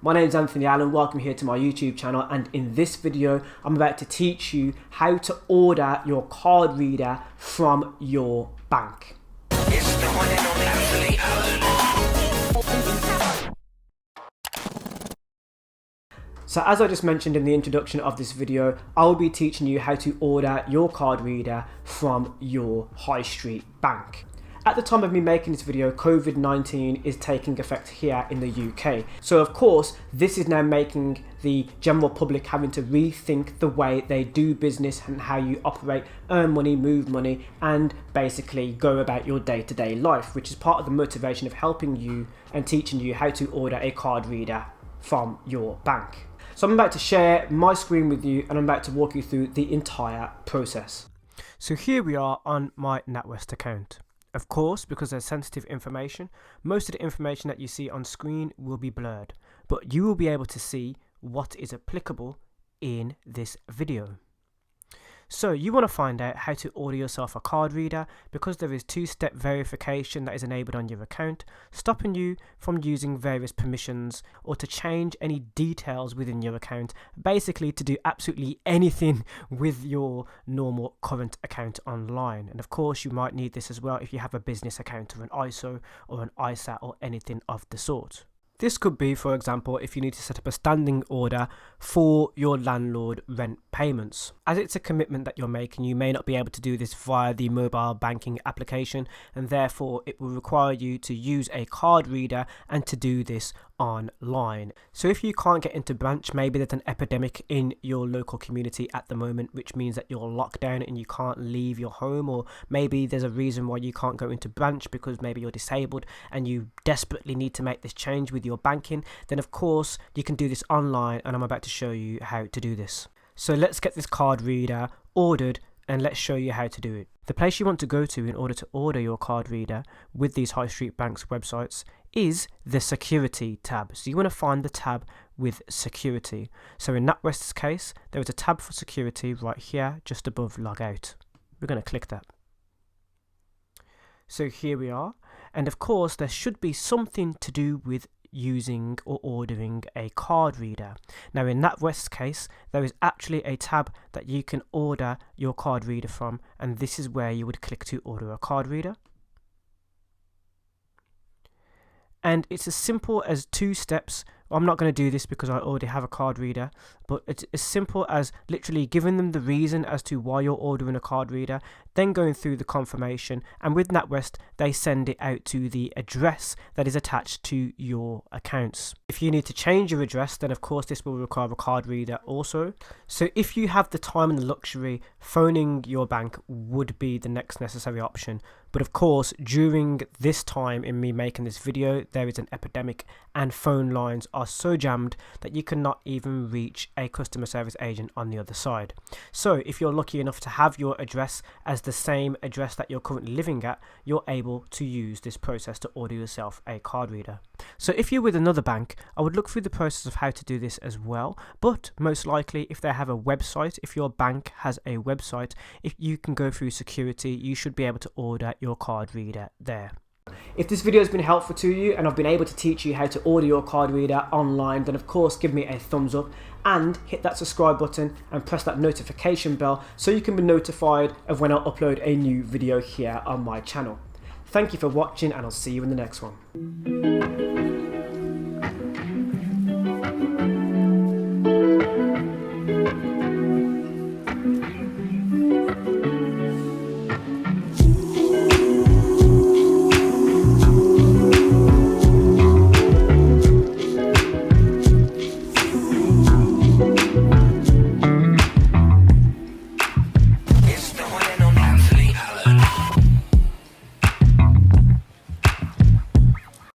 My name is Anthony Allen, welcome here to my YouTube channel, and in this video I'm about to teach you how to order your card reader from your bank. It's the one and only Anthony Allen. So as I just mentioned in the introduction of this video, I will be teaching you how to order your card reader from your high street bank. At the time of me making this video, COVID-19 is taking effect here in the UK. So of course, this is now making the general public having to rethink the way they do business and how you operate, earn money, move money, and basically go about your day-to-day life, which is part of the motivation of helping you and teaching you how to order a card reader from your bank. So I'm about to share my screen with you and I'm about to walk you through the entire process. So here we are on my NatWest account. Of course, because there's sensitive information, most of the information that you see on screen will be blurred, but you will be able to see what is applicable in this video. So you want to find out how to order yourself a card reader because there is two-step verification that is enabled on your account, stopping you from using various permissions or to change any details within your account, basically to do absolutely anything with your normal current account online. And of course you might need this as well if you have a business account or an ISO or an ISA or anything of the sort. This could be, for example, if you need to set up a standing order for your landlord rent payments. As it's a commitment that you're making, you may not be able to do this via the mobile banking application, and therefore it will require you to use a card reader and to do this online. So if you can't get into branch, maybe there's an epidemic in your local community at the moment, which means that you're locked down and you can't leave your home, or maybe there's a reason why you can't go into branch because maybe you're disabled and you desperately need to make this change with your banking, then of course you can do this online, and I'm about to show you how to do this. So let's get this card reader ordered and let's show you how to do it. The place you want to go to in order to order your card reader with these high street banks websites is the security tab. So you want to find the tab with security. So in NatWest's case, there is a tab for security right here just above logout. We're going to click that. So here we are, and of course there should be something to do with using or ordering a card reader. Now in NatWest's case, there is actually a tab that you can order your card reader from, and this is where you would click to order a card reader. And it's as simple as 2 steps. I'm not going to do this because I already have a card reader, but it's as simple as literally giving them the reason as to why you're ordering a card reader, then going through the confirmation, and with NatWest they send it out to the address that is attached to your accounts. If you need to change your address, then of course this will require a card reader also. So if you have the time and the luxury, phoning your bank would be the next necessary option. But of course, during this time in me making this video, there is an epidemic and phone lines are so jammed that you cannot even reach a customer service agent on the other side. So if you're lucky enough to have your address as the same address that you're currently living at, you're able to use this process to order yourself a card reader. So if you're with another bank, I would look through the process of how to do this as well, but most likely if they have a website, if your bank has a website, if you can go through security, you should be able to order your card reader there. If this video has been helpful to you and I've been able to teach you how to order your card reader online, then of course give me a thumbs up and hit that subscribe button and press that notification bell so you can be notified of when I upload a new video here on my channel. Thank you for watching, and I'll see you in the next one.